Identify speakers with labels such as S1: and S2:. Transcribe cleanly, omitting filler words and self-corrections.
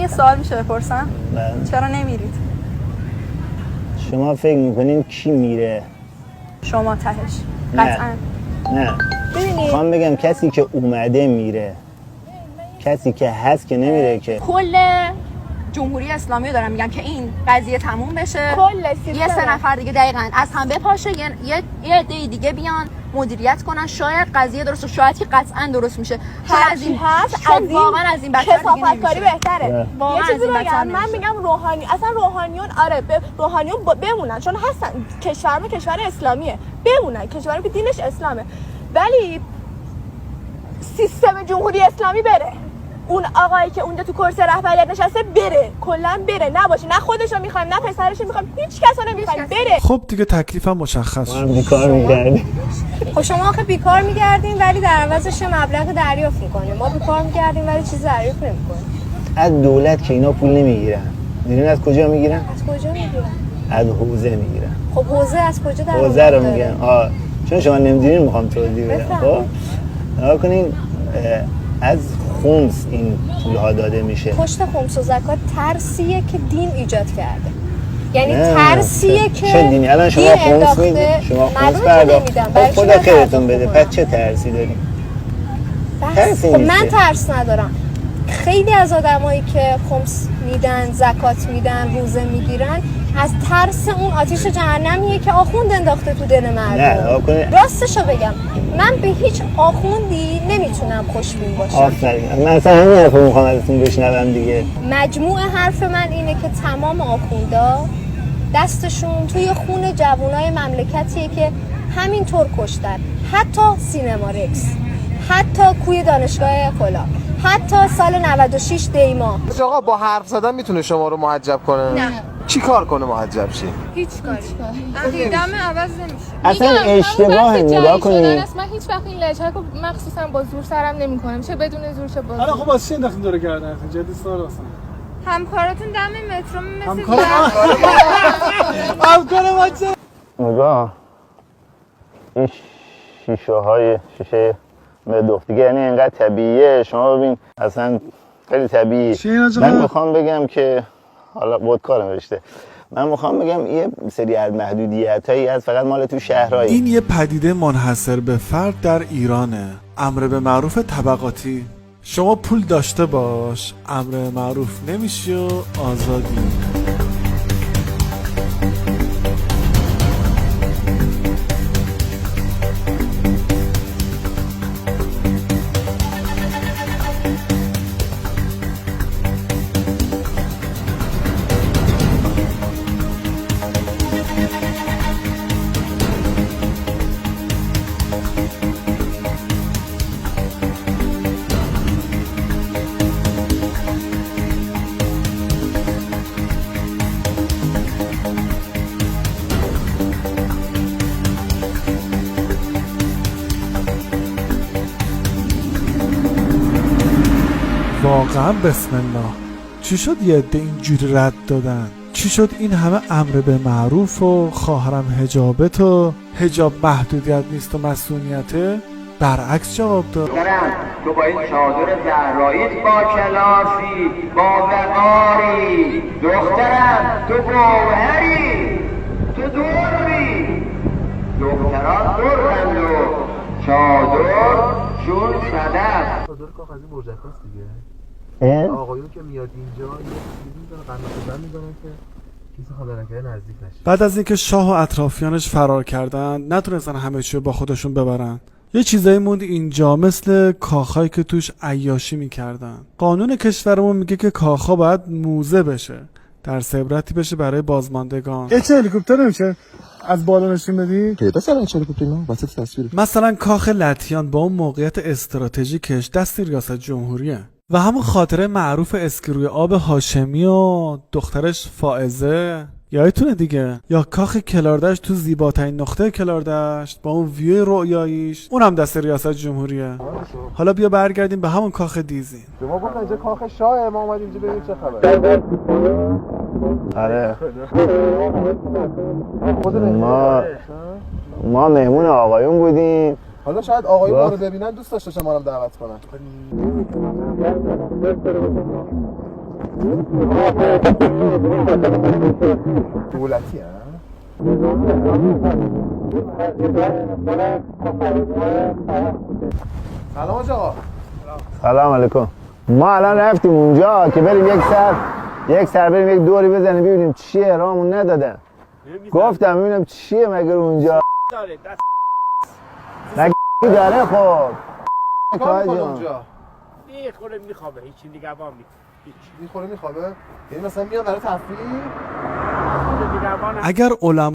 S1: یه سوال میشه بپرسم؟ چرا نمیرید؟
S2: شما فکر میکنین کی میره؟
S1: شما تهش قطعا
S2: نه میخوام بگم کسی که اومده میره، کسی که هست که نمیره. که
S1: کل جمهوری اسلامی رو دارم میگم که این قضیه تموم بشه، یه 3 نفر دیگه دقیقاً از هم بپاشه، یه عده دیگه بیان مدیریت کنن، شاید قضیه درست و شاید که قطعا درست میشه.
S3: از این هست
S1: واقعا از این بدتر دیگه نمیشه.
S3: کاری بهتره.
S1: یه
S3: چیزی بگم، من میگم روحانیون آره روحانیون بمونن، چون هستن کشور اسلامیه، بمونن، کشوری که دینش اسلامه، ولی سیستم جمهوری اسلامی بره. اون آقایی که اونجا تو کرسی رهبریت نشسته بره، کلا بره، نباشه، نه خودشو میخوایم نه پسرشو میخوایم، هیچ کسو نمیخوایم، بره.
S4: خب دیگه تکلیفم مشخص شد.
S2: بیکار میگردیم.
S5: خب شما آخه بیکار میگردین ولی در عوضش مبلغ دریافت میکنیم. ما بیکار میگردیم ولی چیز دریافت نمیکنیم.
S2: از دولت که اینا پول نمیگیرن. میدونین از کجا میگیرن؟
S5: از کجا میگیرن؟
S2: از حوزه میگیرن.
S5: خب حوزه از کجا در
S2: حوزه رو میگن. چون شما نمیدونین میخوام توضیح بدم. خب نگاه کنین، از خمس این پول‌ها داده میشه.
S5: پشت خمس و زکات ترسیه که دین ایجاد کرده. یعنی ترسیه که
S2: چه دینی؟ الان شما خمس میدید، شما خمس پرداخت. خدا خیرتون بده. پس چه ترسی داریم؟
S5: خب من ترس ندارم. خیلی از آدمایی که خمس میدن، زکات میدن، روزه میگیرن، از ترس اون آتیش جهنمیه که آخوند انداخته تو دل مردم. راستشو بگم، من به هیچ آخوندی نمیتونم خوشبین باشم.
S2: آفرین. من اصلا همین حرفو میخوام ازتون بشنوم دیگه.
S5: مجموع حرف من اینه که تمام آخوندا دستشون توی خون جوانای مملکتیه که همینطور کشتن. حتی سینما رکس، حتی کوی دانشگاه کلا، حتی سال 96 دیما.
S6: آقا با حرف زدن میتونه شما رو محجب کنه؟
S5: نه.
S6: چی کار کنه محجب شی؟
S5: هیچ کاری. عقیدم عوض نمیشه.
S2: اصلا اشتباه نگاه کنید.
S7: من هیچ وقت این لهجه رو مخصوصا با زور سرم نمیکنم. چه بدون زور چه با زور.
S4: حالا خب واسه چی انداختین دور گردن؟ جدی سوال اصلا.
S7: همکاراتون دم مترو مثل
S4: همکار ما چه؟
S2: نگاه این شیشه مدوخت دیگه، یعنی اینقدر طبیعیه. شما ببین اصلا خیلی طبیعی. من میخوام بگم که حالا خودکار نوشته، من میخوام بگم یه سری از محدودیتایی از فقط مال تو شهرهایی.
S4: این یه پدیده منحصر به فرد در ایرانه. امر به معروف طبقاتی. شما پول داشته باش، امر معروف نمیشی و آزادی. واقعا بسم الله. چی شد یه عده اینجوری رد دادن؟ چی شد این همه امر به معروف و خواهرم حجابت و حجاب محدودیت نیست و مسئولیته؟ برعکس جواب داد.
S8: تو با این چادر زهراییت با کلاسی با وقاری، دخترم تو گوهری، تو دوری، دختران درند و چادر چون صدف.
S6: چادر کاغذی برجکاست دیگه. آقایون که میاد اینجا یه چیزی میزنه، قناة زن میزنه که کسی خدا نکرده نزدیک نشه.
S4: بعد از اینکه شاه و اطرافیانش فرار کردن، نتونستن همه چی با خودشون ببرن. یه چیزایی موند اینجا مثل کاخایی که توش عیاشی میکردن. قانون کشورمون میگه که کاخا باید موزه بشه، درس عبرتی بشه برای بازماندگان.
S9: چه هلیکوپتر نمیشه از بالا نشون بدی؟
S6: پیدا سر هلیکوپتر نه واسه تصویر.
S4: مثلا کاخ لطیان با اون موقعیت استراتژیکش دست ریاست جمهوریه. و همون خاطره معروف اسکروی آب هاشمی و دخترش فائزه یادتونه دیگه، یا کاخ کلاردشت تو زیباترین نقطه کلاردشت با اون ویو رؤیاییش، اونم دست ریاست جمهوریه. حالا بیا برگردیم به همون کاخ دیزین.
S6: شما گفت اینجا کاخ شاه، ما اومدیم اینجا ببینیم چه خبره.
S2: آره ما مهمون آقایون بودیم.
S6: حالا شاید آقایون ما رو ببینن دوست داشته شما رو دعوت کنن. دولتی ها؟ سلام آقا.
S2: سلام علیکم. ما الان رفتیم اونجا که بریم یک سر بریم یک دوری بزنیم ببینیم چیه، رامون ندادن. گفتم ببینم چیه مگر اونجا. مگه داره خب.
S6: کار میکنه اونجا؟
S10: میخوره میخوابه، هیچی دیگه هم
S6: میخوره میخوابه؟ یعنی مثلا میان برای تفریح؟
S4: اگر علما